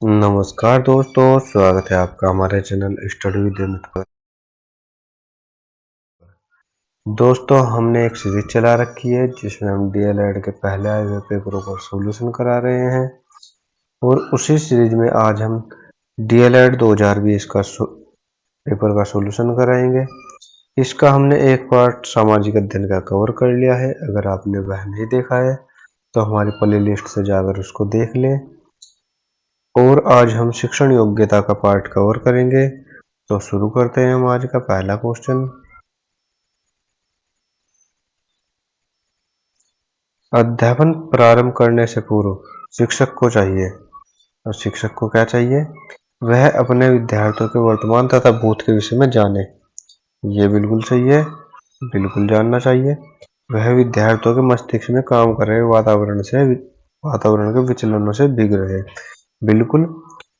नमस्कार दोस्तों, स्वागत है आपका हमारे चैनल स्टडी विद अमित पर। दोस्तों, हमने एक सीरीज चला रखी है जिसमें हम डीएलएड के पहले आए हुए पेपरों का सॉल्यूशन करा रहे हैं और उसी सीरीज में आज हम डीएलएड 2020 का पेपर का सॉल्यूशन कराएंगे। इसका हमने एक पार्ट सामाजिक अध्ययन का कवर कर लिया है। अगर आपने वह नहीं देखा है तो हमारी प्ले लिस्ट से जाकर उसको देख लें। और आज हम शिक्षण योग्यता का पार्ट कवर करेंगे। तो शुरू करते हैं हम आज का पहला क्वेश्चन। अध्यापन प्रारंभ करने से पूर्व शिक्षक को चाहिए, और शिक्षक को क्या चाहिए? वह अपने विद्यार्थियों के वर्तमान तथा भूत के विषय में जाने। ये बिल्कुल सही है, बिल्कुल जानना चाहिए। वह विद्यार्थियों के मस्तिष्क में काम कर रहे वातावरण के विचलनों से भीग रहे। बिल्कुल,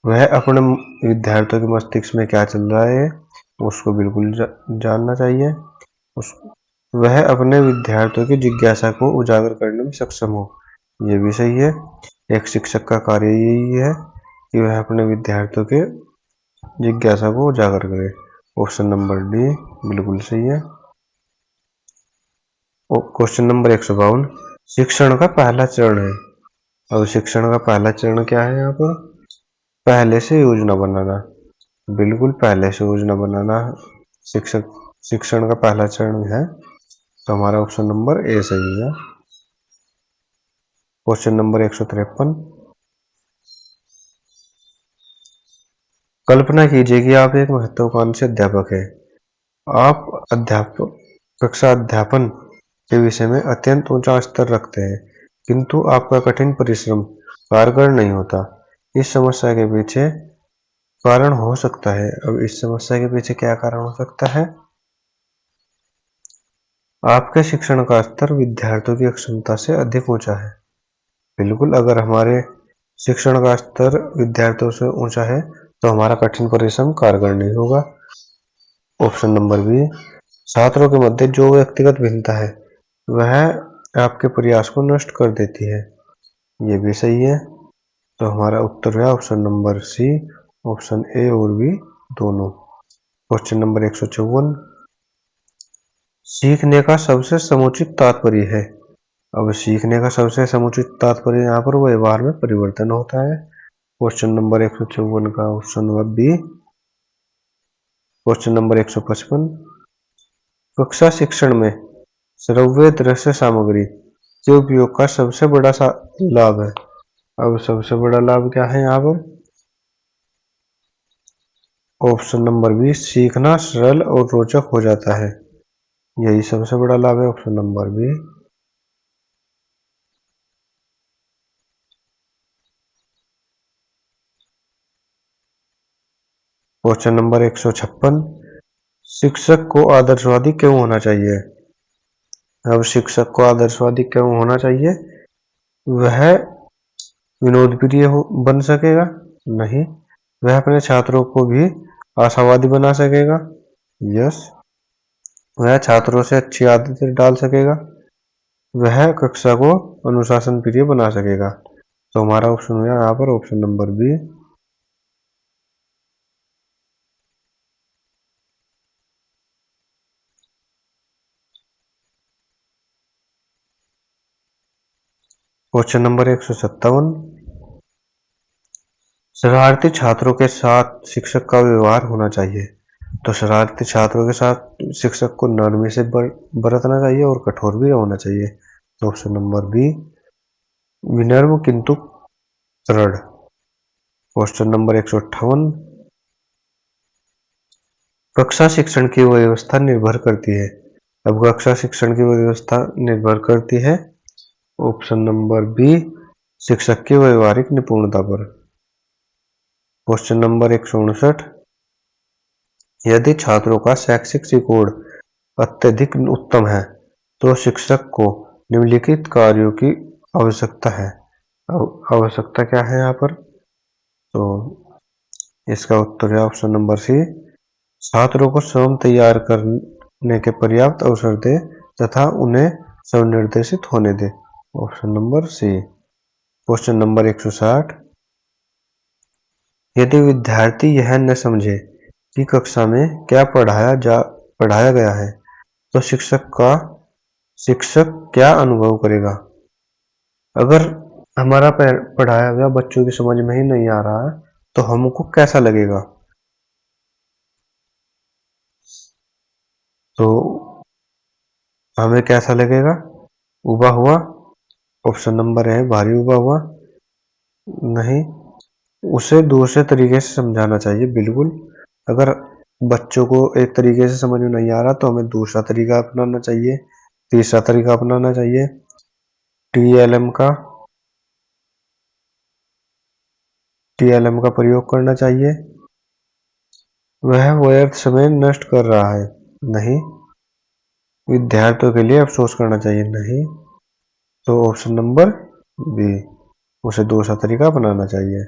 वह अपने विद्यार्थियों के मस्तिष्क में क्या चल रहा है उसको बिल्कुल जानना चाहिए। वह अपने विद्यार्थियों की जिज्ञासा को उजागर करने में सक्षम हो। ये भी सही है। एक शिक्षक का कार्य यही है कि वह अपने विद्यार्थियों के जिज्ञासा को उजागर करे। ऑप्शन नंबर डी बिल्कुल सही है। क्वेश्चन नंबर 152, शिक्षण का पहला चरण है। अब शिक्षण का पहला चरण क्या है? यहाँ पर पहले से योजना बनाना। बिल्कुल, पहले से योजना बनाना शिक्षण का पहला चरण है। तो हमारा ऑप्शन नंबर ए सही है। क्वेश्चन नंबर 153, कल्पना कीजिए कि आप एक महत्वाकांक्षी अध्यापक हैं। आप कक्षा अध्यापन के विषय में अत्यंत ऊंचा स्तर रखते हैं, किंतु आपका कठिन परिश्रम कारगर नहीं होता। इस समस्या के पीछे कारण हो सकता है। अब इस समस्या के पीछे क्या कारण हो सकता है? आपके शिक्षण का स्तर विद्यार्थियों की क्षमता से अधिक ऊंचा है। बिल्कुल, अगर हमारे शिक्षण का स्तर विद्यार्थियों से ऊंचा है तो हमारा कठिन परिश्रम कारगर नहीं होगा। ऑप्शन नंबर बी, छात्रों के मध्य जो व्यक्तिगत भिन्नता है वह आपके प्रयास को नष्ट कर देती है। ये भी सही है। तो हमारा उत्तर है option number C, option A और बी दोनों। क्वेश्चन नंबर 154, सीखने का सबसे समुचित तात्पर्य है। अब सीखने का सबसे समुचित तात्पर्य यहाँ पर व्यवहार में परिवर्तन होता है। क्वेश्चन नंबर 154 का option number B. Question number 155, कक्षा शिक्षण में श्रव्य दृश्य सामग्री के उपयोग का सबसे बड़ा लाभ है। अब सबसे बड़ा लाभ क्या है यहाँ पर? ऑप्शन नंबर बी, सीखना सरल और रोचक हो जाता है। यही सबसे बड़ा लाभ है, option number B. Question number 156, शिक्षक को आदर्शवादी क्यों होना चाहिए? अब शिक्षक को आदर्शवादी क्यों होना चाहिए? वह विनोदप्रिय बन सकेगा? नहीं। वह अपने छात्रों को भी आशावादी बना सकेगा? यस। वह छात्रों से अच्छी आदतें डाल सकेगा? वह कक्षा को अनुशासन प्रिय बना सकेगा। तो हमारा ऑप्शन हुआ यहाँ पर option number B. Question number 157, शरारती छात्रों के साथ शिक्षक का व्यवहार होना चाहिए। तो शरारती छात्रों के साथ शिक्षक को नरमी से बरतना चाहिए और कठोर भी होना चाहिए। तो ऑप्शन नंबर बी, विनम्र किंतु दृढ़। क्वेश्चन नंबर 158, कक्षा शिक्षण की व्यवस्था निर्भर करती है। अब कक्षा शिक्षण की व्यवस्था निर्भर करती है ऑप्शन नंबर बी, शिक्षक की व्यवहारिक निपुणता पर। क्वेश्चन नंबर 159, यदि छात्रों का शैक्षिक रिकॉर्ड अत्यधिक उत्तम है तो शिक्षक को निम्नलिखित कार्यों की आवश्यकता है। आवश्यकता क्या है यहाँ पर? तो इसका उत्तर है ऑप्शन नंबर सी, छात्रों को स्वयं तैयार करने के पर्याप्त अवसर दे तथा उन्हें स्वनिर्देशित होने दे। Option number C. Question number 160, यदि विद्यार्थी यह न समझे कि कक्षा में क्या पढ़ाया गया है, तो शिक्षक क्या अनुभव करेगा? अगर हमारा पढ़ाया हुआ बच्चों की समझ में ही नहीं आ रहा है, तो हमको कैसा लगेगा? तो हमें कैसा लगेगा? उबा हुआ। ऑप्शन नंबर है भारी उबा हुआ। नहीं, उसे दूसरे तरीके से समझाना चाहिए। बिल्कुल, अगर बच्चों को एक तरीके से समझ में नहीं आ रहा, तो हमें दूसरा तरीका अपनाना चाहिए, तीसरा तरीका अपनाना चाहिए। टीएलएम का प्रयोग करना चाहिए। वह व्यर्थ समय नष्ट कर रहा है। नहीं। विद्यार्थियों के लिए अफसोस करना चाहिए। नहीं। तो ऑप्शन नंबर बी, उसे दूसरा तरीका अपनाना चाहिए।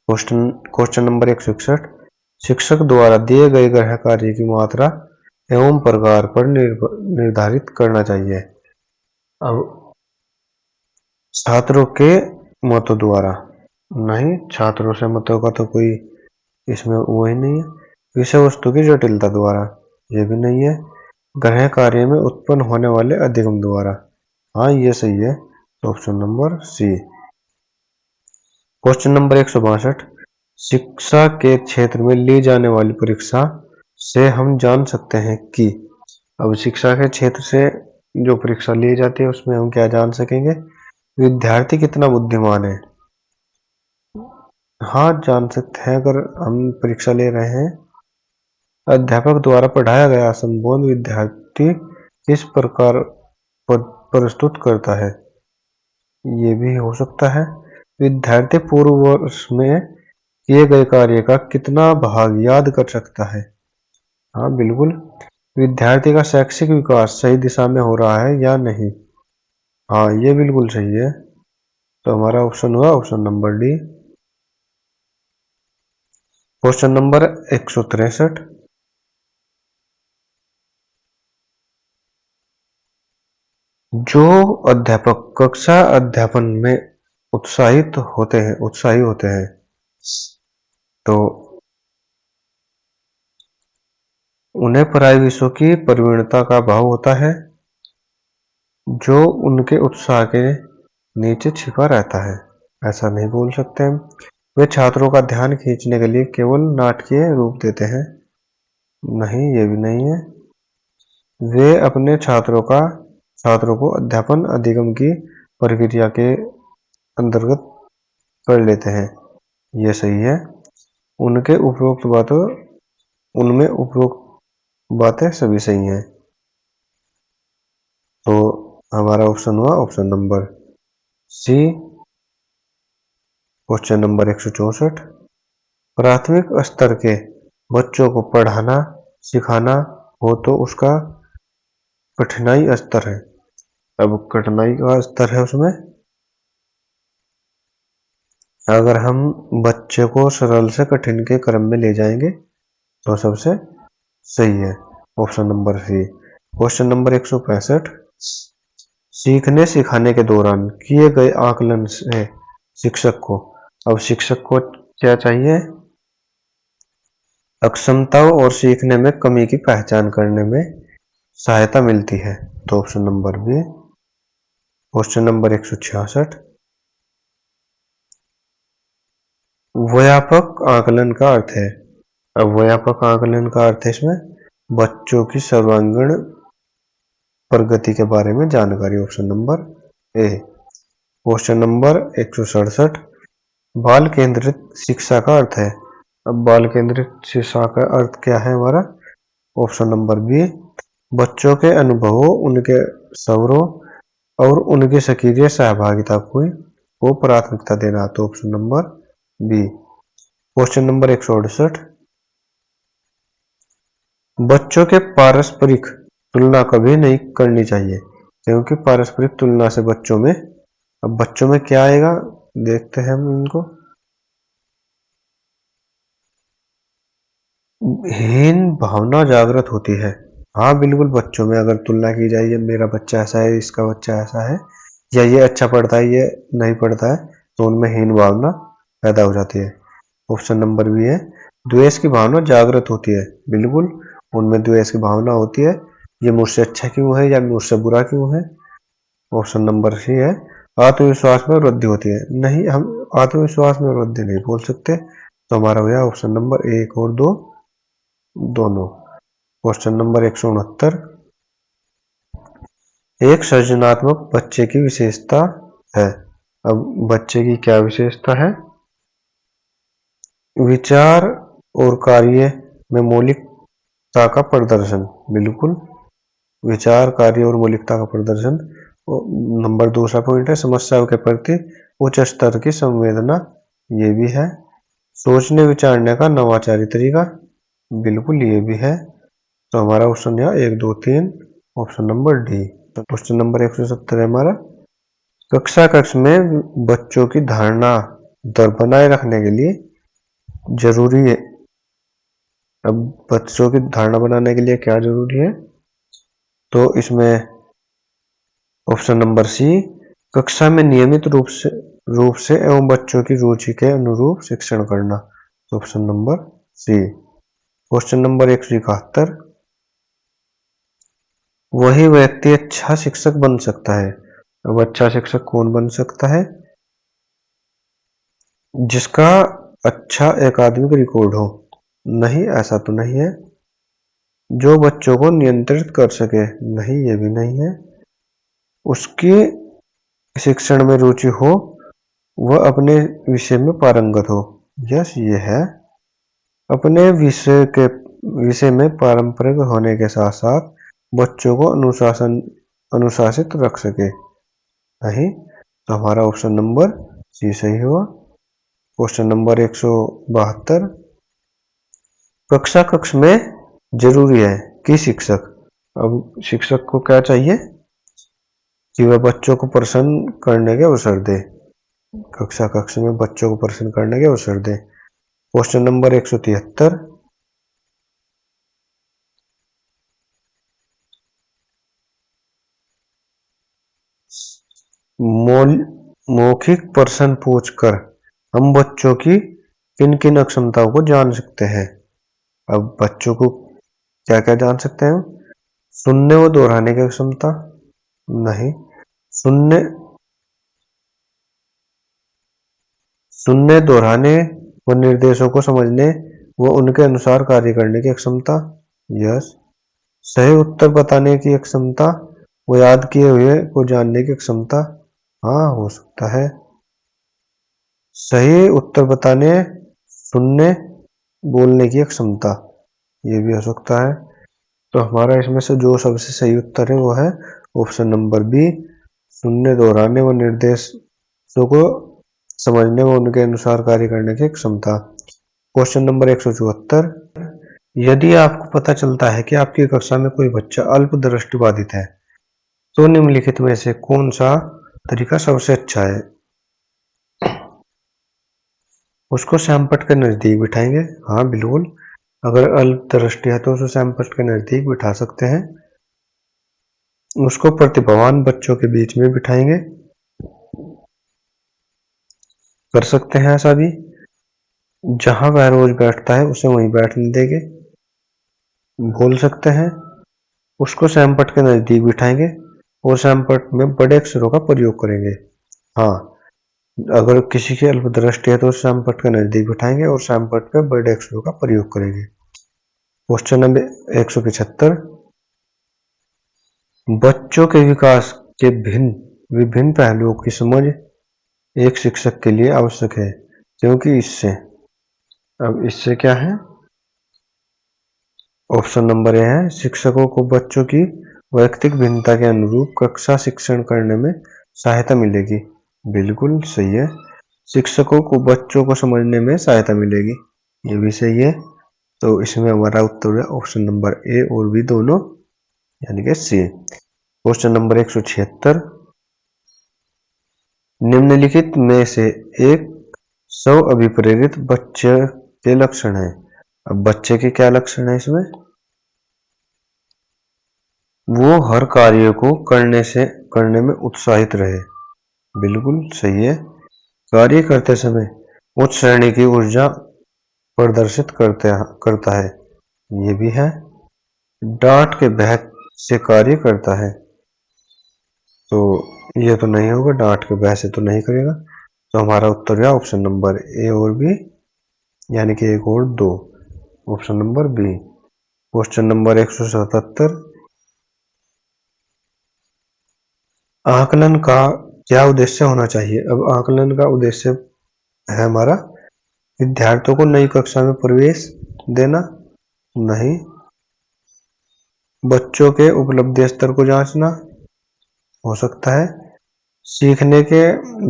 क्वेश्चन नंबर 161, शिक्षक द्वारा दिए गए गृह कार्य की मात्रा एवं प्रकार पर निर्धारित करना चाहिए। अब छात्रों के मतों द्वारा। नहीं, छात्रों से मतों का तो कोई इसमें वो ही नहीं है। विषय वस्तु की जटिलता द्वारा, ये भी नहीं है। गृह कार्य में उत्पन्न होने वाले अधिगम द्वारा, हाँ ये सही है। तो option number C. Question number 162, शिक्षा के क्षेत्र में ली जाने वाली परीक्षा से हम जान सकते हैं कि। अब शिक्षा के क्षेत्र से जो परीक्षा ली जाती है, उसमें हम क्या जान सकेंगे? विद्यार्थी कितना बुद्धिमान है। हाँ, जान सकते हैं। अगर हम परीक्षा ले रहे हैं, अध्यापक द्वारा पढ़ाया गया संबोध विद्यार्थी किस प्रकार प्रस्तुत करता है, ये भी हो सकता है। विद्यार्थी पूर्व वर्ष में किए गए कार्य का कितना भाग याद कर सकता है। हाँ बिल्कुल। विद्यार्थी का शैक्षिक विकास सही दिशा में हो रहा है या नहीं। हाँ, ये बिल्कुल सही है। तो हमारा ऑप्शन हुआ option number D. Question number 163, जो अध्यापक कक्षा अध्यापन में उत्साही होते हैं, तो उन्हें पढ़ाई विषयों की प्रवीणता का भाव होता है, जो उनके उत्साह के नीचे छिपा रहता है। ऐसा नहीं बोल सकते हम। वे छात्रों का ध्यान खींचने के लिए केवल नाटकीय रूप देते हैं। नहीं, ये भी नहीं है। वे अपने छात्रों को अध्यापन अधिगम की प्रक्रिया के अंतर्गत कर लेते हैं। ये सही है। उनमें उपरोक्त बातें सभी सही हैं। तो हमारा ऑप्शन हुआ option number C. Question number 164, प्राथमिक स्तर के बच्चों को पढ़ाना सिखाना हो तो उसका कठिनाई स्तर है। अब कठिनाई का स्तर है उसमें, अगर हम बच्चे को सरल से कठिन के क्रम में ले जाएंगे, तो सबसे सही है option number C. Question number 165, सीखने सिखाने के दौरान किए गए आकलन से शिक्षक को। अब शिक्षक को क्या चाहिए? अक्षमताओं और सीखने में कमी की पहचान करने में सहायता मिलती है। तो option number B. Question number 166, व्यापक आकलन का अर्थ है। अब व्यापक आकलन का अर्थ है इसमें बच्चों की सर्वांगीण प्रगति के बारे में जानकारी। Option number A. Question number 167, बाल केंद्रित शिक्षा का अर्थ है। अब बाल केंद्रित शिक्षा का अर्थ क्या है हमारा? ऑप्शन नंबर बी, बच्चों के अनुभवों, उनके सवरों और उनकी सक्रिय सहभागिता को प्राथमिकता देना। तो option number B. Question number 168, बच्चों के पारस्परिक तुलना कभी नहीं करनी चाहिए, क्योंकि पारस्परिक तुलना से बच्चों में क्या आएगा, देखते हैं हम इनको। हीन भावना जागृत होती है। हाँ बिल्कुल, बच्चों में अगर तुलना की जाए, ये मेरा बच्चा ऐसा है, इसका बच्चा ऐसा है, या ये अच्छा पढ़ता है, ये नहीं पढ़ता है, तो उनमें हीन भावना पैदा हो जाती है। ऑप्शन नंबर बी है द्वेष की भावना जागृत होती है। बिल्कुल उनमें द्वेष की भावना होती है, ये मुझसे अच्छा क्यों है या मुझसे बुरा क्यों है। ऑप्शन नंबर सी है आत्मविश्वास में वृद्धि होती है। नहीं, हम आत्मविश्वास में वृद्धि नहीं बोल सकते, तो हमारा हो गया ऑप्शन नंबर 1 और 2 दोनों। क्वेश्चन नंबर 169, एक सृजनात्मक बच्चे की विशेषता है। अब बच्चे की क्या विशेषता है? विचार और कार्य में मौलिकता का प्रदर्शन। बिल्कुल विचार, कार्य और मौलिकता का प्रदर्शन। नंबर दूसरा पॉइंट है समस्याओं के प्रति उच्च स्तर की संवेदना, ये भी है। सोचने विचारने का नवाचारी तरीका, बिल्कुल ये भी है। तो हमारा ऑप्शन यहाँ 1 2 3 option number D. Question number 170 है हमारा, कक्षा कक्ष में बच्चों की धारणा दर बनाए रखने के लिए जरूरी है। अब बच्चों की धारणा बनाने के लिए क्या जरूरी है? तो इसमें ऑप्शन नंबर सी, कक्षा में नियमित रूप से एवं बच्चों की रुचि के अनुरूप शिक्षण करना। तो option number C. Question number 171, वही व्यक्ति अच्छा शिक्षक बन सकता है। अब अच्छा शिक्षक कौन बन सकता है? जिसका अच्छा एकेडमिक रिकॉर्ड हो। नहीं, ऐसा तो नहीं है। जो बच्चों को नियंत्रित कर सके। नहीं, ये भी नहीं है। उसकी शिक्षण में रुचि हो, वह अपने विषय में पारंगत हो। यस, ये है। अपने विषय में पारंपरिक होने के साथ साथ बच्चों को अनुशासित रख सके। नहीं, तो हमारा ऑप्शन नंबर सी सही हुआ। क्वेश्चन नंबर 172, कक्षा कक्ष में जरूरी है कि शिक्षक, अब शिक्षक को क्या चाहिए कि वह बच्चों को प्रसन्न करने के अवसर दे। कक्षा कक्ष में बच्चों को प्रसन्न करने के अवसर दे। क्वेश्चन नंबर 173, मौखिक प्रश्न पूछकर हम बच्चों की किन किन अक्षमताओं को जान सकते हैं। अब बच्चों को क्या क्या जान सकते हैं? सुनने व दोहराने की क्षमता। नहीं, सुनने दोहराने व निर्देशों को समझने व उनके अनुसार कार्य करने की क्षमता। यस। सही उत्तर बताने की क्षमता व याद किए हुए को जानने की क्षमता। हाँ, हो सकता है। सही उत्तर बताने, सुनने, बोलने की क्षमता, ये भी हो सकता है। तो हमारा इसमें से जो सबसे सही उत्तर है वो है ऑप्शन नंबर बी, सुनने, दोहराने व निर्देशों को समझने व उनके अनुसार कार्य करने की क्षमता। क्वेश्चन नंबर 174, यदि आपको पता चलता है कि आपकी कक्षा में कोई बच्चा अल्पदृष्टिबाधित है, तो निम्नलिखित में से कौन सा तरीका सबसे अच्छा है? उसको श्यामपट्ट के नजदीक बिठाएंगे। हाँ, बिल्कुल। अगर अल्पदृष्टि है तो उसे श्यामपट्ट के नजदीक बिठा सकते हैं। उसको प्रतिभावान बच्चों के बीच में बिठाएंगे। कर सकते हैं ऐसा भी। जहां वह रोज बैठता है उसे वहीं बैठने देंगे। बोल सकते हैं। उसको श्यामपट्ट के नजदीक बिठाएंगे और श्यामपट्ट में बड़े अक्षरों का प्रयोग करेंगे। हाँ, अगर किसी की अल्पदृष्टि है तो श्यामपट्ट के नजदीक बिठाएंगे और श्यामपट्ट पे बड़े अक्षरों का प्रयोग करेंगे। क्वेश्चन नंबर 175, बच्चों के विकास के विभिन्न पहलुओं की समझ एक शिक्षक के लिए आवश्यक है, क्योंकि इससे, अब इससे क्या है? ऑप्शन नंबर ए है शिक्षकों को बच्चों की वैयक्तिक भिन्नता के अनुरूप कक्षा शिक्षण करने में सहायता मिलेगी। बिल्कुल सही है। शिक्षकों को बच्चों को समझने में सहायता मिलेगी, ये भी सही है। तो इसमें हमारा उत्तर है ऑप्शन नंबर ए और बी दोनों, यानी कि सी। क्वेश्चन नंबर 176, निम्नलिखित में से एक स्व अभिप्रेरित बच्चे के लक्षण है। अब बच्चे के क्या लक्षण है इसमें? वो हर कार्य को करने में उत्साहित रहे। बिल्कुल सही है। कार्य करते समय उच्च श्रेणी की ऊर्जा प्रदर्शित करता है। ये भी है। डांट के भय से कार्य करता है, तो ये तो नहीं होगा, डांट के भय से तो नहीं करेगा। तो हमारा उत्तर है ऑप्शन नंबर ए और बी, यानी कि एक और दो, option number B. Question number 177, आकलन का क्या उद्देश्य होना चाहिए। अब आकलन का उद्देश्य है हमारा विद्यार्थियों को नई कक्षा में प्रवेश देना, नहीं। बच्चों के उपलब्धि स्तर को जांचना, हो सकता है। सीखने के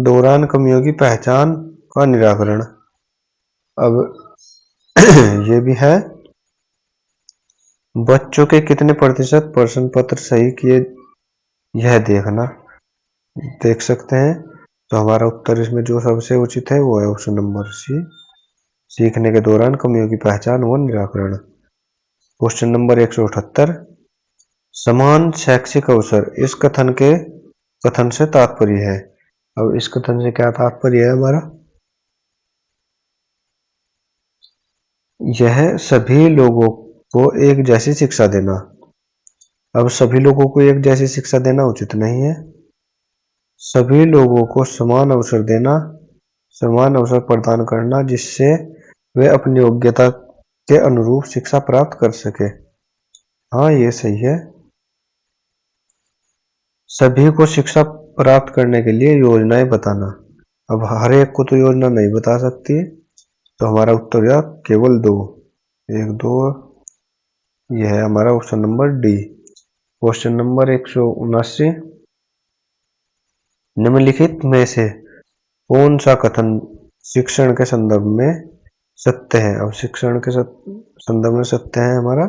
दौरान कमियों की पहचान का निराकरण, अब ये भी है। बच्चों के कितने प्रतिशत प्रश्न पत्र सही किए, यह देखना, देख सकते हैं। तो हमारा उत्तर इसमें जो सबसे उचित है वो है ऑप्शन नंबर सी, सीखने के दौरान कमियों की पहचान व निराकरण। क्वेश्चन नंबर 178, समान शैक्षिक अवसर इस कथन से तात्पर्य है। अब इस कथन से क्या तात्पर्य है हमारा, यह सभी लोगों को एक जैसी शिक्षा देना। अब सभी लोगों को एक जैसी शिक्षा देना उचित नहीं है। सभी लोगों को समान अवसर देना, समान अवसर प्रदान करना, जिससे वे अपनी योग्यता के अनुरूप शिक्षा प्राप्त कर सके। हाँ, ये सही है। सभी को शिक्षा प्राप्त करने के लिए योजनाएं बताना। अब हर एक को तो योजना नहीं बता सकती, तो हमारा उत्तर है केवल दो, एक दो, यह है हमारा option number D. Question number 179, निम्नलिखित में से कौन सा कथन शिक्षण के संदर्भ में सत्य है। अब शिक्षण के संदर्भ में सत्य है हमारा,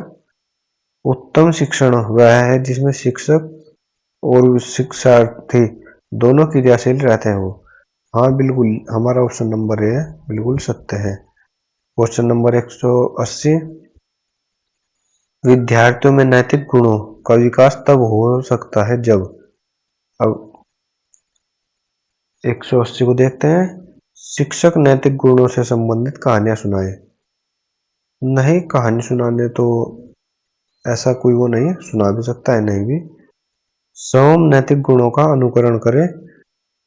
उत्तम शिक्षण वह है जिसमें शिक्षक और शिक्षार्थी दोनों क्रियाशील रहते हो। हाँ बिल्कुल, हमारा ऑप्शन नंबर ए बिल्कुल सत्य है। क्वेश्चन नंबर 180, विद्यार्थियों में नैतिक गुणों का विकास तब हो सकता है जब। अब 180 को देखते हैं। शिक्षक नैतिक गुणों से संबंधित कहानियां सुनाए। नहीं, कहानी सुनाने तो ऐसा कोई वो नहीं, सुना भी सकता है, नहीं भी। सौम नैतिक गुणों का अनुकरण करे,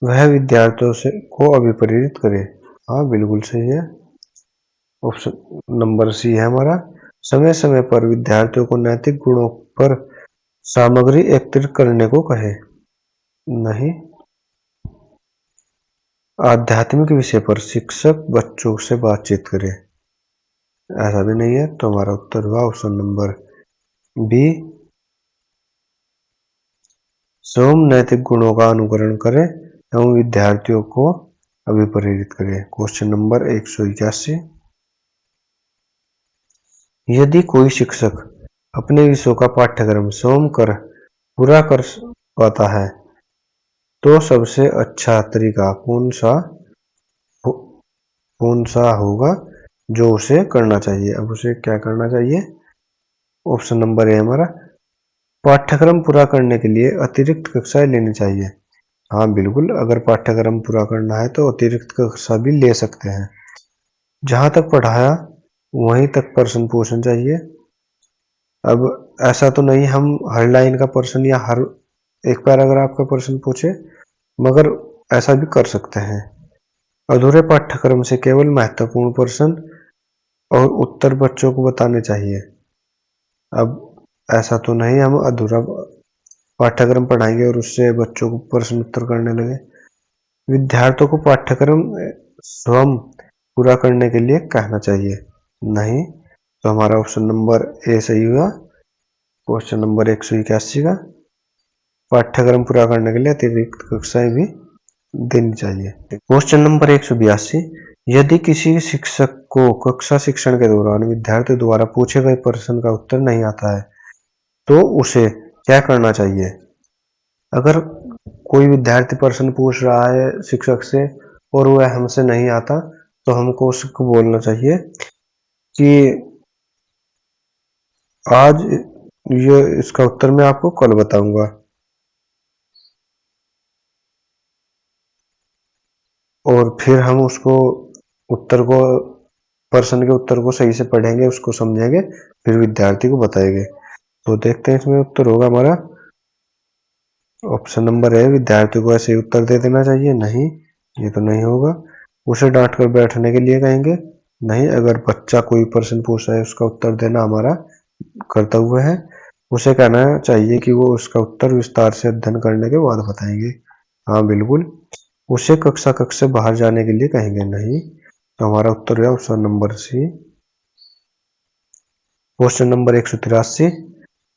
वह विद्यार्थियों से को अभिप्रेरित करे। हाँ बिल्कुल सही है, ऑप्शन नंबर सी है हमारा। समय समय पर विद्यार्थियों को नैतिक गुणों पर सामग्री एकत्रित करने को कहे। नहीं। आध्यात्मिक विषय पर शिक्षक बच्चों से बातचीत करे, ऐसा भी नहीं है। तो हमारा उत्तर हुआ ऑप्शन नंबर बी, स्वयं नैतिक गुणों का अनुकरण करे एवं विद्यार्थियों को अभिप्रेरित करे। क्वेश्चन नंबर 181, यदि कोई शिक्षक अपने विषयों का पाठ्यक्रम स्वयं पूरा कर पाता है तो सबसे अच्छा तरीका कौन सा होगा जो उसे करना चाहिए। अब उसे क्या करना चाहिए, ऑप्शन नंबर ए हमारा, पाठ्यक्रम पूरा करने के लिए अतिरिक्त कक्षाएं लेनी चाहिए। हाँ बिल्कुल, अगर पाठ्यक्रम पूरा करना है तो अतिरिक्त कक्षा भी ले सकते हैं। जहां तक पढ़ाया वहीं तक प्रश्न पूछना चाहिए। अब ऐसा तो नहीं हम हर लाइन का प्रश्न या हर एक पैराग्राफ का प्रश्न पूछे, मगर ऐसा भी कर सकते हैं। अधूरे पाठ्यक्रम से केवल महत्वपूर्ण प्रश्न और उत्तर बच्चों को बताने चाहिए। अब ऐसा तो नहीं हम अधूरा पाठ्यक्रम पढ़ाएंगे और उससे बच्चों को प्रश्न उत्तर करने लगे। विद्यार्थियों को पाठ्यक्रम स्वयं पूरा करने के लिए कहना चाहिए। नहीं, तो हमारा ऑप्शन नंबर ए सही हुआ। क्वेश्चन नंबर 181 का, पाठ्यक्रम पूरा करने के लिए अतिरिक्त कक्षाएं भी देनी चाहिए। क्वेश्चन नंबर 182, यदि किसी शिक्षक को कक्षा शिक्षण के दौरान विद्यार्थी द्वारा पूछे गए प्रश्न का उत्तर नहीं आता है तो उसे क्या करना चाहिए। अगर कोई विद्यार्थी प्रश्न पूछ रहा है शिक्षक से और वह हमसे नहीं आता तो हमको उसको बोलना चाहिए कि आज ये इसका उत्तर मैं आपको कल बताऊंगा, और फिर हम उसको उत्तर को प्रश्न के उत्तर को सही से पढ़ेंगे, उसको समझेंगे, फिर विद्यार्थी को बताएंगे। तो देखते हैं इसमें उत्तर होगा हमारा ऑप्शन नंबर ए, विद्यार्थी को ऐसे ही उत्तर दे देना चाहिए। नहीं, ये तो नहीं होगा। उसे डांट कर बैठने के लिए कहेंगे। नहीं, अगर बच्चा कोई प्रश्न पूछ रहा है उसका उत्तर देना हमारा कर्तव्य है। उसे कहना चाहिए कि वो उसका उत्तर विस्तार से अध्ययन करने के बाद बताएंगे। हाँ बिल्कुल। उसे कक्षा कक्ष से बाहर जाने के लिए कहेंगे। नहीं, तो हमारा उत्तर है option number C. Question number 183,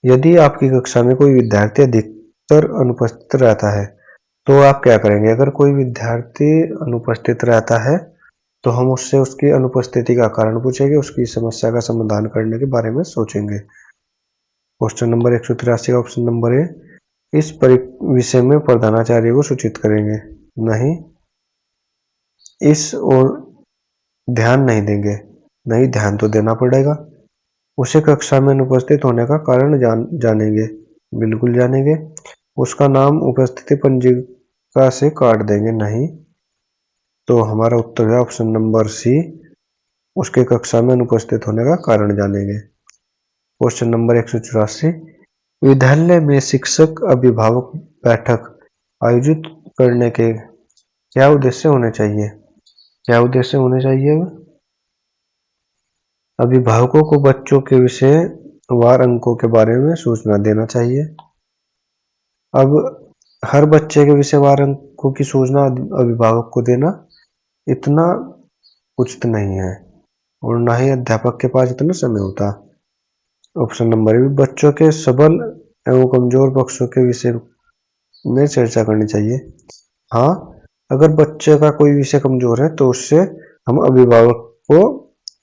यदि आपकी कक्षा में कोई विद्यार्थी अधिकतर अनुपस्थित रहता है तो आप क्या करेंगे? अगर कोई विद्यार्थी अनुपस्थित रहता है तो हम उससे उसकी अनुपस्थिति का कारण पूछेंगे, उसकी समस्या का समाधान करने के बारे में सोचेंगे। क्वेश्चन नंबर 183 का ऑप्शन नंबर ए, इस विषय में प्रधानाचार्य को सूचित करेंगे। नहीं, इस और ध्यान नहीं देंगे। नहीं, ध्यान तो देना पड़ेगा। उसे कक्षा में अनुपस्थित होने का कारण जानेंगे। बिल्कुल जानेंगे। उसका नाम उपस्थिति पंजिका से काट देंगे। नहीं, तो हमारा उत्तर है ऑप्शन नंबर सी, उसके कक्षा में अनुपस्थित होने का कारण जानेंगे। क्वेश्चन नंबर 184, विद्यालय में शिक्षक अभिभावक बैठक आयोजित करने के क्या उद्देश्य होने चाहिए? क्या उद्देश्य होने चाहिए? अभिभावकों को बच्चों के विषय वार अंकों के बारे में सूचना देना चाहिए। अब हर बच्चे के विषय वार अंकों की सूचना अभिभावक को देना इतना उचित नहीं है, और ना ही अध्यापक के पास इतना समय होता। ऑप्शन नंबर बी, बच्चों के सबल एवं कमजोर पक्षों के विषय में चर्चा करनी चाहिए। हाँ, अगर बच्चे का कोई विषय कमजोर है तो उससे हम अभिभावक को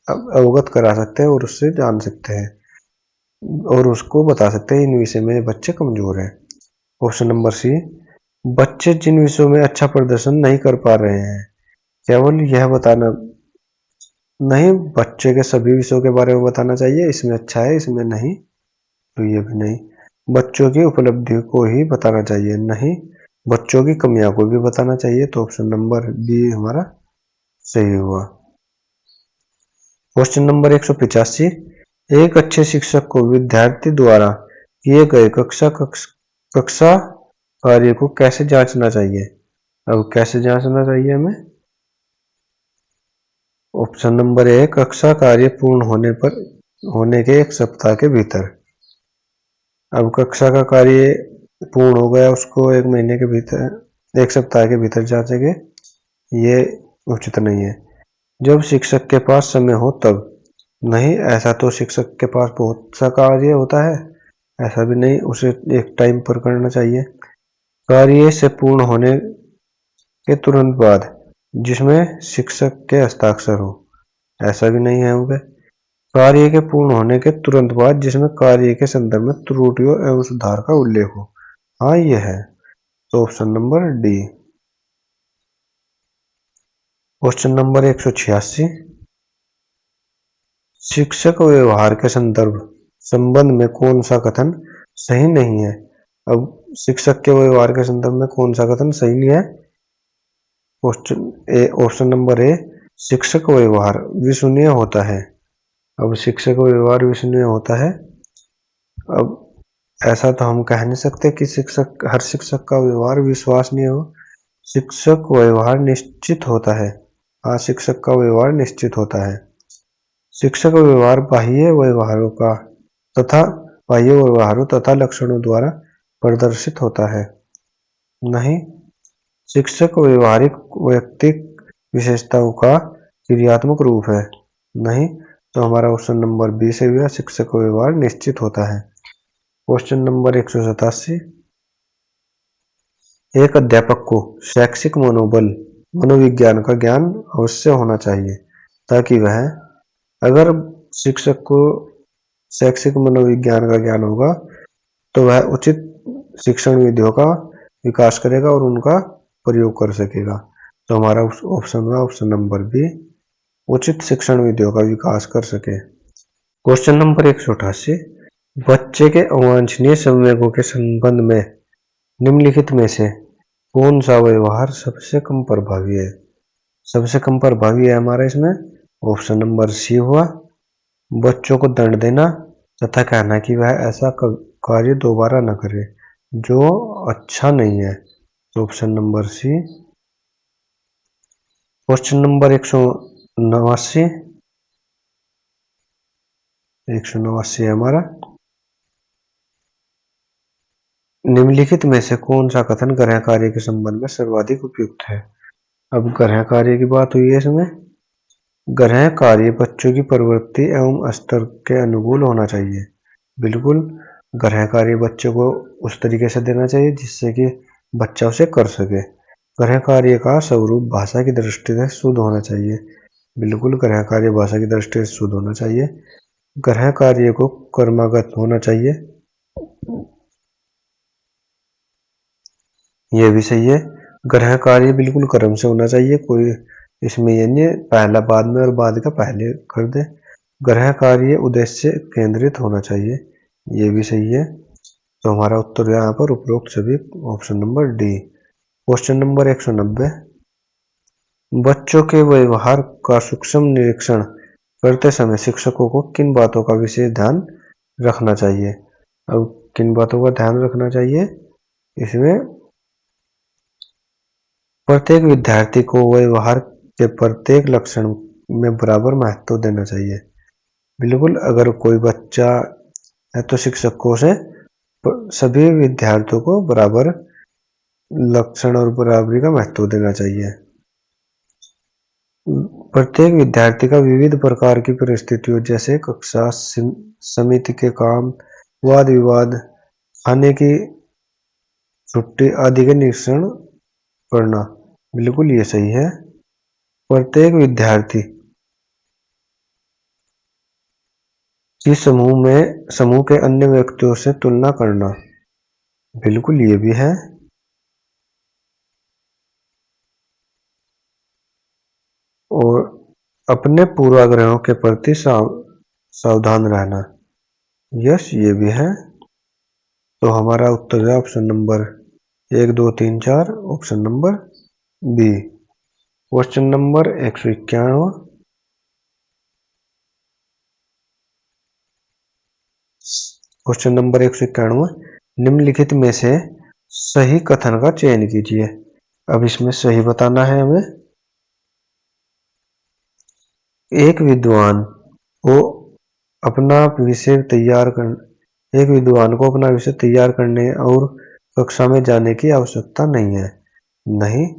अवगत करा सकते हैं और उससे जान सकते हैं और उसको बता सकते हैं इन विषय में बच्चे कमजोर हैं। ऑप्शन नंबर सी, बच्चे जिन विषयों में अच्छा प्रदर्शन नहीं कर पा रहे हैं केवल यह बताना। नहीं, बच्चे के सभी विषयों के बारे में बताना चाहिए, इसमें अच्छा है इसमें नहीं, तो ये भी नहीं। बच्चों की उपलब्धि को ही बताना चाहिए। नहीं, बच्चों की कमियां को भी बताना चाहिए। तो ऑप्शन नंबर बी हमारा सही हुआ। क्वेश्चन नंबर 185, एक अच्छे शिक्षक को विद्यार्थी द्वारा किए गए कक्षा कार्य को कैसे जांचना चाहिए? अब कैसे जांचना चाहिए हमें? ऑप्शन नंबर ए, कक्षा कार्य पूर्ण होने के 1 सप्ताह के भीतर। अब कक्षा का कार्य पूर्ण हो गया, उसको 1 महीने के भीतर, 1 सप्ताह के भीतर जांचेंगे, ये उचित नहीं है। जब शिक्षक के पास समय हो तब। नहीं, ऐसा तो शिक्षक के पास बहुत सा कार्य होता है, ऐसा भी नहीं, उसे एक टाइम पर करना चाहिए। कार्य से पूर्ण होने के तुरंत बाद जिसमें शिक्षक के हस्ताक्षर हो, ऐसा भी नहीं है। होगा कार्य के पूर्ण होने के तुरंत बाद जिसमें कार्य के संदर्भ में त्रुटियों एवं सुधार का उल्लेख हो। हाँ, ये है, तो option number D. Question number 186, शिक्षक व्यवहार के संबंध में कौन सा कथन सही नहीं है? अब शिक्षक के व्यवहार के संदर्भ में कौन सा कथन सही नहीं है? ऑप्शन नंबर ए, शिक्षक व्यवहार विश्वसनीय होता है। अब शिक्षक व्यवहार विश्वसनीय होता है, अब ऐसा तो हम कह नहीं सकते कि हर शिक्षक का व्यवहार विश्वसनीय हो। शिक्षक व्यवहार निश्चित होता है। हाँ, शिक्षक का व्यवहार निश्चित होता है। शिक्षक व्यवहार बाह्य व्यवहारों तथा लक्षणों द्वारा प्रदर्शित होता है। नहीं, शिक्षक व्यवहारिक वैयक्तिक विशेषताओं का क्रियात्मक रूप है। नहीं, तो हमारा ऑप्शन नंबर बी से हुआ, शिक्षक व्यवहार निश्चित होता है। क्वेश्चन नंबर 187, एक अध्यापक को शैक्षिक मनोविज्ञान का ज्ञान अवश्य होना चाहिए ताकि वह, अगर शिक्षक को शैक्षिक मनोविज्ञान का ज्ञान होगा तो वह उचित शिक्षण विधियों का विकास करेगा और उनका प्रयोग कर सकेगा। तो हमारा ऑप्शन हुआ ऑप्शन नंबर बी, उचित शिक्षण विधियों का विकास कर सके। क्वेश्चन नंबर 188, बच्चे के अवांछनीय संवेगों के संबंध में निम्नलिखित में से कौन सा व्यवहार सबसे कम प्रभावी है? सबसे कम प्रभावी है हमारा इसमें ऑप्शन नंबर सी हुआ। बच्चों को दंड देना तथा कहना कि वह ऐसा कार्य दोबारा न करे जो अच्छा नहीं है। तो option number C. Question number 189 है हमारा। निम्नलिखित में से कौन सा कथन ग्रह कार्य के संबंध में सर्वाधिक उपयुक्त है। अब ग्रह कार्य की बात हुई है इसमें। ग्रह कार्य बच्चों की प्रवृत्ति एवं स्तर के अनुकूल होना चाहिए। बिल्कुल, ग्रह कार्य बच्चों को उस तरीके से देना चाहिए जिससे कि बच्चा उसे कर सके। ग्रह कार्य का स्वरूप भाषा की दृष्टि से शुद्ध होना चाहिए। बिल्कुल, ग्रह कार्य भाषा की दृष्टि से शुद्ध होना चाहिए। ग्रह कार्य को कर्मागत होना चाहिए, यह भी सही है। ग्रह कार्य बिल्कुल कर्म से होना चाहिए, कोई इसमें ये नहीं पहला बाद में और बाद का पहले कर दे। ग्रह कार्य उद्देश्य केंद्रित होना चाहिए, ये भी सही है। तो हमारा उत्तर यहाँ पर उपरोक्त सभी option number D. Question number 190। बच्चों के व्यवहार का सूक्ष्म निरीक्षण करते समय शिक्षकों को किन बातों का विशेष ध्यान रखना चाहिए। अब किन बातों का ध्यान रखना चाहिए इसमें, प्रत्येक विद्यार्थी को व्यवहार के प्रत्येक लक्षण में बराबर महत्व देना चाहिए। बिल्कुल, अगर कोई बच्चा है तो शिक्षकों से सभी विद्यार्थियों को बराबर लक्षण और बराबरी का महत्व देना चाहिए। प्रत्येक विद्यार्थी का विविध प्रकार की परिस्थितियों जैसे कक्षा, समिति के काम, वाद विवाद, खाने की छुट्टी आदि के निरीक्षण करना, बिल्कुल ये सही है। प्रत्येक विद्यार्थी की समूह के अन्य व्यक्तियों से तुलना करना, बिल्कुल ये भी है। और अपने पूर्वाग्रहों के प्रति सावधान रहना, यस ये भी है। तो हमारा उत्तर है option number 1, 2, 3, 4, option number B. Question number 191। Question number 191। निम्नलिखित में से सही कथन का चयन कीजिए। अब इसमें सही बताना है हमें। एक विद्वान को अपना विषय तैयार करने और कक्षा में जाने की आवश्यकता नहीं है। नहीं,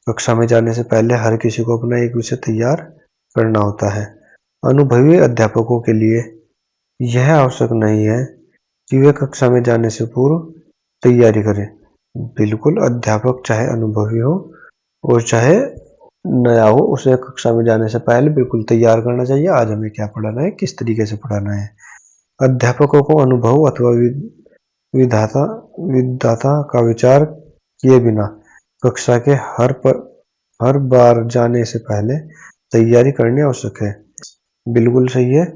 कक्षा में जाने से पहले हर किसी को अपना एक विषय तैयार करना होता है। अनुभवी अध्यापकों के लिए यह आवश्यक नहीं है कि वे कक्षा में जाने से पूर्व तैयारी करें। बिल्कुल, अध्यापक चाहे अनुभवी हो और चाहे नया हो, उसे कक्षा में जाने से पहले बिल्कुल तैयार करना चाहिए। आज हमें क्या पढ़ाना है, किस तरीके से पढ़ाना है। अध्यापकों को अनुभव अथवा विधाता का विचार किए बिना कक्षा के हर बार जाने से पहले तैयारी करनी आवश्यक है। बिल्कुल सही है।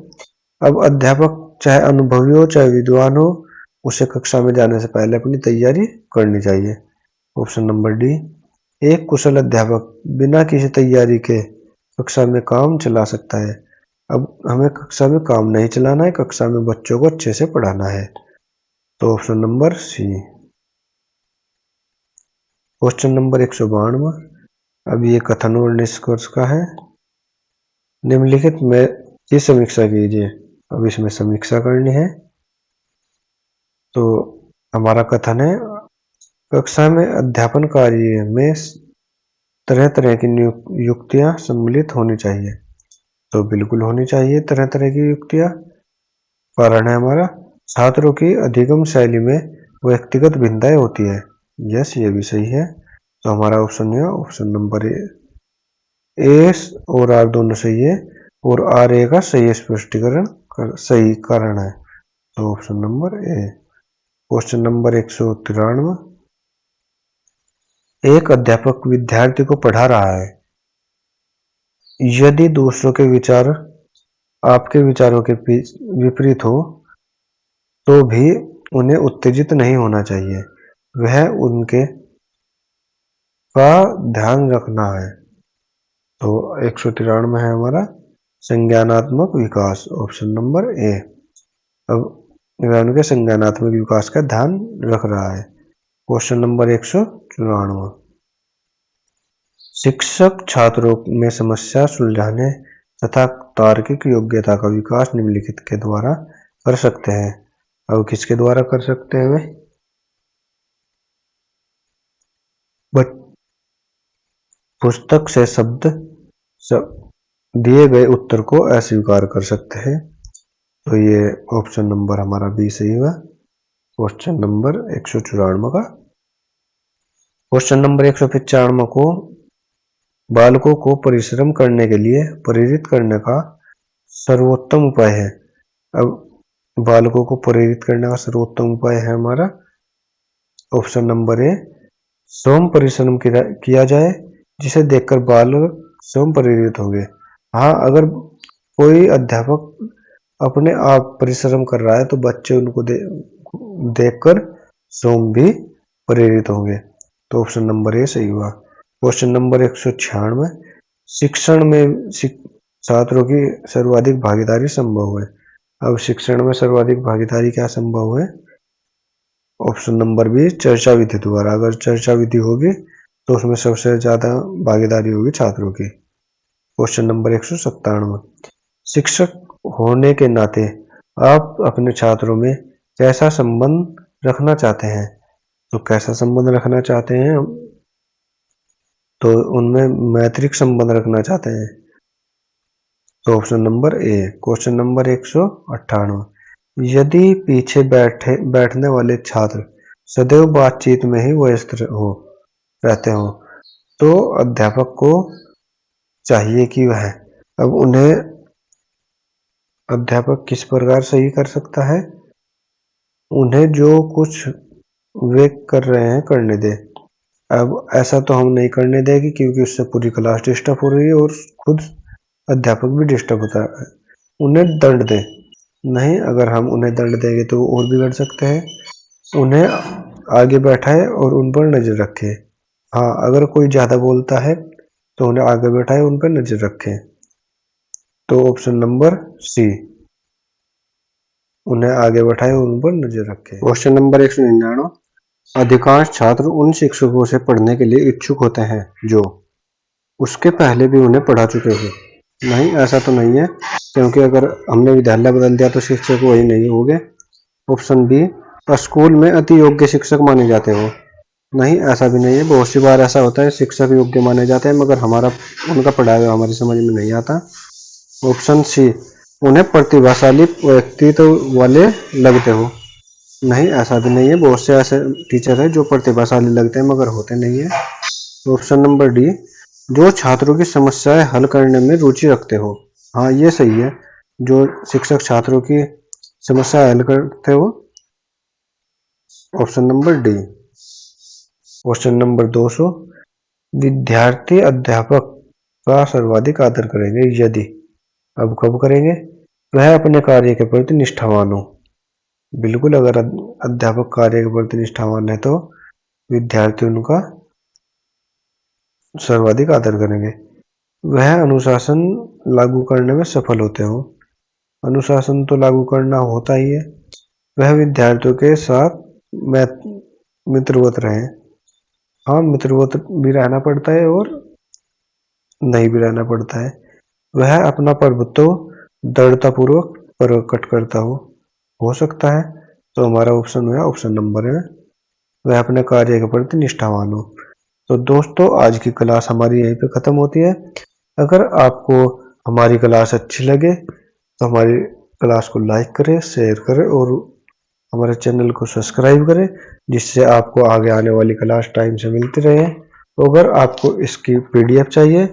अब अध्यापक चाहे अनुभवी हो चाहे विद्वान हो, उसे कक्षा में जाने से पहले अपनी तैयारी करनी चाहिए। Option number D. एक कुशल अध्यापक बिना किसी तैयारी के कक्षा में काम चला सकता है। अब हमें कक्षा में काम नहीं चलाना है, कक्षा में बच्चों को अच्छे से पढ़ाना है। तो option number C. Question number 192। अब ये कथन और निष्कर्ष का है। निम्नलिखित में की समीक्षा कीजिए। अब इसमें समीक्षा करनी है। तो हमारा कथन है, कक्षा में अध्यापन कार्य में तरह तरह की युक्तियां सम्मिलित होनी चाहिए। तो बिल्कुल होनी चाहिए तरह तरह की युक्तियां। कारण है हमारा, छात्रों की अधिगम शैली में व्यक्तिगत भिन्नताएं होती है। यस ये भी सही है। तो हमारा ऑप्शन है ऑप्शन नंबर ए और आर दोनों सही है, और आर ए का सही स्पष्टीकरण सही कारण है। तो option number A. Question number 193। एक अध्यापक विद्यार्थी को पढ़ा रहा है। यदि दूसरों के विचार आपके विचारों के विपरीत हो तो भी उन्हें उत्तेजित नहीं होना चाहिए। वह उनके का ध्यान रखना है। तो 193 है हमारा संज्ञानात्मक विकास, ऑप्शन नंबर ए। अब वह उनके संज्ञानात्मक विकास का ध्यान रख रहा है। क्वेश्चन नंबर 194, शिक्षक छात्रों में समस्या सुलझाने तथा तार्किक योग्यता का विकास निम्नलिखित के द्वारा कर सकते हैं। अब किसके द्वारा कर सकते हैं वे? पुस्तक से शब्द दिए गए उत्तर को अस्वीकार कर सकते हैं। तो ये ऑप्शन नंबर हमारा बी सही हुआ, क्वेश्चन नंबर 194 का। क्वेश्चन नंबर 195 को बालकों को परिश्रम करने के लिए प्रेरित करने का सर्वोत्तम उपाय है। अब बालकों को प्रेरित करने का सर्वोत्तम उपाय है हमारा ऑप्शन नंबर ए, स्वयं परिश्रम किया जाए जिसे देखकर बालक स्वयं प्रेरित होंगे। हाँ, अगर कोई अध्यापक अपने आप परिश्रम कर रहा है तो बच्चे उनको देखकर स्वयं भी प्रेरित होंगे। तो ऑप्शन नंबर ए सही हुआ। क्वेश्चन नंबर 196, शिक्षण में छात्रों की सर्वाधिक भागीदारी संभव है। अब शिक्षण में सर्वाधिक भागीदारी क्या संभव है? ऑप्शन नंबर बी, चर्चा विधि द्वारा। अगर चर्चा विधि होगी तो उसमें सबसे ज्यादा भागीदारी होगी छात्रों की। क्वेश्चन नंबर 197, शिक्षक होने के नाते आप अपने छात्रों में कैसा संबंध रखना चाहते हैं? तो कैसा संबंध रखना चाहते हैं हम? तो उनमें मैत्रिक संबंध रखना चाहते हैं। तो option number A. Question number 198, यदि पीछे बैठने वाले छात्र सदैव बातचीत में ही व्यस्त रहते हो तो अध्यापक को चाहिए कि वह अब उन्हें अध्यापक किस प्रकार सही कर सकता है? उन्हें जो कुछ वे कर रहे हैं करने दे। अब ऐसा तो हम नहीं करने देंगे क्योंकि उससे पूरी क्लास डिस्टर्ब हो रही है और खुद अध्यापक भी डिस्टर्ब होता है। उन्हें दंड दे नहीं, अगर हम उन्हें दंड देंगे तो वो और बिगड़ सकते हैं। उन्हें आगे बैठाए और उन पर नजर रखे। हाँ, अगर कोई ज्यादा बोलता है तो उन्हें आगे बैठाए, उन पर नजर रखे। तो ऑप्शन नंबर सी, उन्हें आगे बैठाए और उन पर नजर रखे। क्वेश्चन नंबर 199, अधिकांश छात्र उन शिक्षकों से पढ़ने के लिए इच्छुक होते हैं जो उसके पहले भी उन्हें पढ़ा चुके हो। नहीं, ऐसा तो नहीं है क्योंकि अगर हमने विद्यालय बदल दिया तो शिक्षक वही नहीं होंगे। ऑप्शन बी, स्कूल में अति योग्य शिक्षक माने जाते हो। नहीं, ऐसा भी नहीं है, बहुत सी बार ऐसा होता है शिक्षक योग्य माने जाते हैं मगर हमारा उनका पढ़ाया हुआ हमारी समझ में नहीं आता। ऑप्शन सी, उन्हें प्रतिभाशाली व्यक्तित्व वाले लगते हो। नहीं, ऐसा भी नहीं है, बहुत से ऐसे टीचर हैं जो प्रतिभाशाली लगते हैं मगर होते नहीं है। ऑप्शन नंबर डी, जो छात्रों की समस्याएं हल करने में रुचि रखते हो। हाँ, ये सही है, जो शिक्षक छात्रों की समस्या हल करते हो। Option number D. Question number 200, विद्यार्थी अध्यापक का सर्वाधिक आदर करेंगे यदि, अब कब करेंगे? वह अपने कार्य के प्रति निष्ठावान हो। बिल्कुल, अगर अध्यापक कार्य के प्रति निष्ठावान है तो विद्यार्थी उनका सर्वाधिक आदर करेंगे। वह अनुशासन लागू करने में सफल होते हो। अनुशासन तो लागू करना होता ही है। वह विद्यार्थियों के साथ मित्रवत रहे। हाँ, मित्रवत भी रहना पड़ता है और नहीं भी रहना पड़ता है। वह अपना प्रभुत्व दृढ़ता पूर्वक प्रकट करता हो सकता है। तो हमारा ऑप्शन है ऑप्शन नंबर है, वह अपने कार्य के प्रति निष्ठावान हो। तो दोस्तों, आज की क्लास हमारी यहीं पे खत्म होती है। अगर आपको हमारी क्लास अच्छी लगे तो हमारी क्लास को लाइक करें, शेयर करें और हमारे चैनल को सब्सक्राइब करें जिससे आपको आगे आने वाली क्लास टाइम से मिलती रहे। तो अगर आपको इसकी PDF चाहिए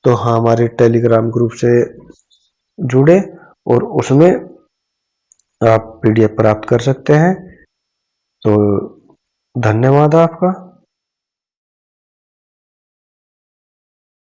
तो हमारे टेलीग्राम ग्रुप से जुड़े और उसमें आप PDF प्राप्त कर सकते हैं। तो धन्यवाद आपका।